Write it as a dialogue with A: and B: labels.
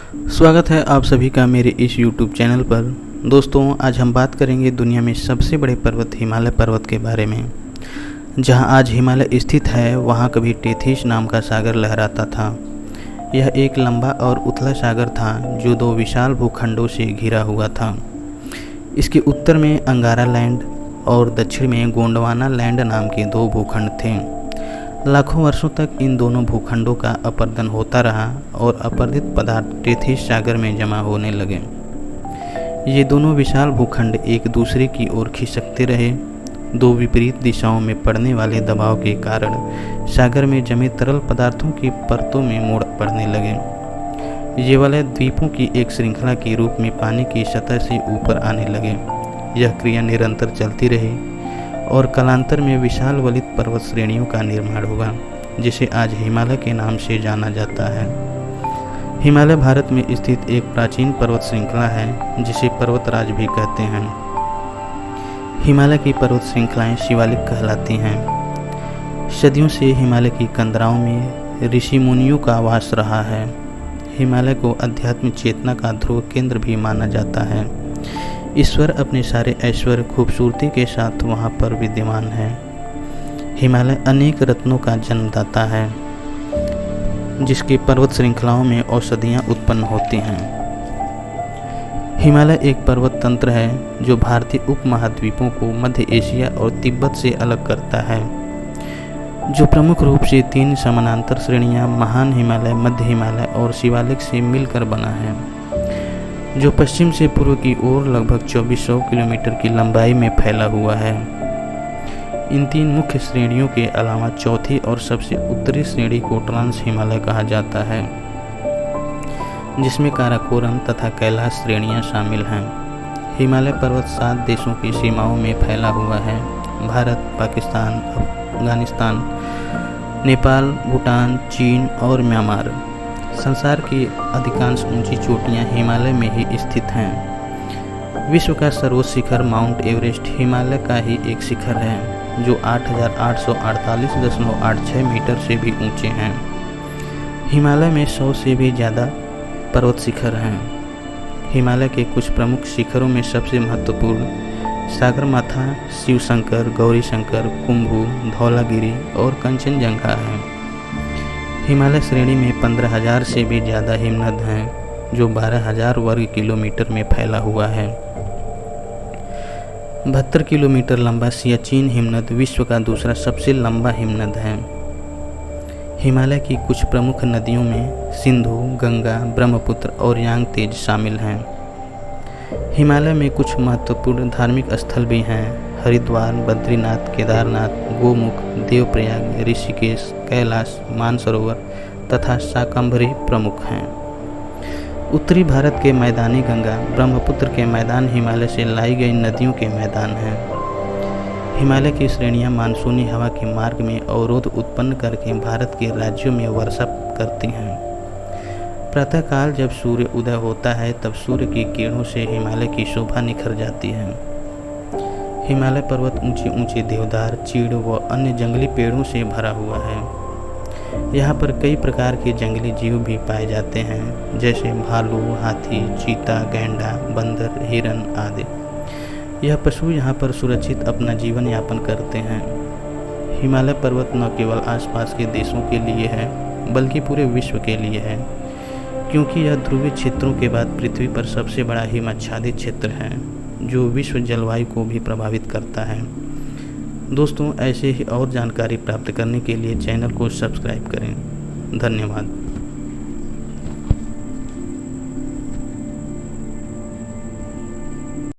A: स्वागत है आप सभी का मेरे इस YouTube चैनल पर। दोस्तों, आज हम बात करेंगे दुनिया में सबसे बड़े पर्वत हिमालय पर्वत के बारे में। जहां आज हिमालय स्थित है वहां कभी टेथिस नाम का सागर लहराता था। यह एक लंबा और उथला सागर था जो दो विशाल भूखंडों से घिरा हुआ था। इसके उत्तर में अंगारा लैंड और दक्षिण में गोंडवाना लैंड नाम के दो भूखंड थे। लाखों वर्षों तक इन दोनों भूखंडों का अपरदन होता रहा और अपरदित पदार्थ टेथिस सागर में जमा होने लगे। ये दोनों विशाल भूखंड एक दूसरे की ओर खिसकते रहे। दो विपरीत दिशाओं में पड़ने वाले दबाव के कारण सागर में जमे तरल पदार्थों की परतों में मोड़ पड़ने लगे। ये वाले द्वीपों की एक श्रृंखला के रूप में पानी की सतह से ऊपर आने लगे। यह क्रिया निरंतर चलती रही और कालांतर में विशाल वलित पर्वत श्रेणियों का निर्माण हुआ, जिसे आज हिमालय के नाम से जाना जाता है। हिमालय भारत में स्थित एक प्राचीन पर्वत श्रृंखला है जिसे पर्वतराज भी कहते हैं। हिमालय की पर्वत श्रृंखलाएं शिवालिक कहलाती हैं। सदियों से हिमालय की कंदराओं में ऋषि मुनियों का वास रहा है। हिमालय को आध्यात्मिक चेतना का ध्रुव केंद्र भी माना जाता है। ईश्वर अपने सारे ऐश्वर्य खूबसूरती के साथ वहाँ पर विद्यमान है। हिमालय अनेक रत्नों का जन्मदाता है, जिसकी पर्वत श्रृंखलाओं में औषधियाँ उत्पन्न होती हैं। हिमालय एक पर्वत तंत्र है जो भारतीय उपमहाद्वीपों को मध्य एशिया और तिब्बत से अलग करता है, जो प्रमुख रूप से तीन समानांतर श्रेणियाँ महान हिमालय, मध्य हिमालय और शिवालिक से मिलकर बना है, जो पश्चिम से पूर्व की ओर लगभग 2400 किलोमीटर की लंबाई में फैला हुआ है। इन तीन मुख्य श्रेणियों के अलावा चौथी और सबसे उत्तरी श्रेणी को ट्रांस हिमालय कहा जाता है, जिसमें काराकोरम तथा कैलाश श्रेणियां शामिल हैं। हिमालय पर्वत 7 देशों की सीमाओं में फैला हुआ है: भारत, पाकिस्तान, अफगानिस्तान, नेपाल, भूटान, चीन और म्यांमार। संसार की अधिकांश ऊंची चोटियां हिमालय में ही स्थित हैं। विश्व का सर्वोच्च शिखर माउंट एवरेस्ट हिमालय का ही एक शिखर है, जो 8,848.86 मीटर से भी ऊंचे हैं। हिमालय में 100 से भी ज़्यादा पर्वत शिखर हैं। हिमालय के कुछ प्रमुख शिखरों में सबसे महत्वपूर्ण सागरमाथा, शिवशंकर, गौरीशंकर, कुंभू, धौलागिरी और कंचनजंगा हैं। हिमालय श्रेणी में 15,000 से भी ज़्यादा हिमनद हैं, जो 12,000 वर्ग किलोमीटर में फैला हुआ है। 72 किलोमीटर लंबा सियाचिन हिमनद विश्व का दूसरा सबसे लंबा हिमनद है। हिमालय की कुछ प्रमुख नदियों में सिंधु, गंगा, ब्रह्मपुत्र और यांगत्से शामिल हैं। हिमालय में कुछ महत्वपूर्ण धार्मिक स्थल भी हैं। हरिद्वार, बद्रीनाथ, केदारनाथ, गोमुख, देवप्रयाग, ऋषिकेश, कैलाश, मानसरोवर तथा शाकंभरी प्रमुख हैं। उत्तरी भारत के मैदानी गंगा, ब्रह्मपुत्र के मैदान हिमालय से लाई गई नदियों के मैदान हैं। हिमालय की श्रेणियां मानसूनी हवा के मार्ग में अवरोध उत्पन्न करके भारत के राज्यों में वर्षा करती हैं। प्रातःकाल जब सूर्य उदय होता है तब सूर्य की किरणों से हिमालय की शोभा निखर जाती है। हिमालय पर्वत ऊंचे ऊंचे देवदार, चीड़ व अन्य जंगली पेड़ों से भरा हुआ है। यहाँ पर कई प्रकार के जंगली जीव भी पाए जाते हैं, जैसे भालू, हाथी, चीता, गैंडा, बंदर, हिरन आदि। यह पशु यहाँ पर सुरक्षित अपना जीवन यापन करते हैं। हिमालय पर्वत न केवल आसपास के देशों के लिए है, बल्कि पूरे विश्व के लिए है, क्योंकि यह ध्रुवीय क्षेत्रों के बाद पृथ्वी पर सबसे बड़ा हिमाच्छादित क्षेत्र है, जो विश्व जलवायु को भी प्रभावित करता है। दोस्तों, ऐसे ही और जानकारी प्राप्त करने के लिए चैनल को सब्सक्राइब करें। धन्यवाद।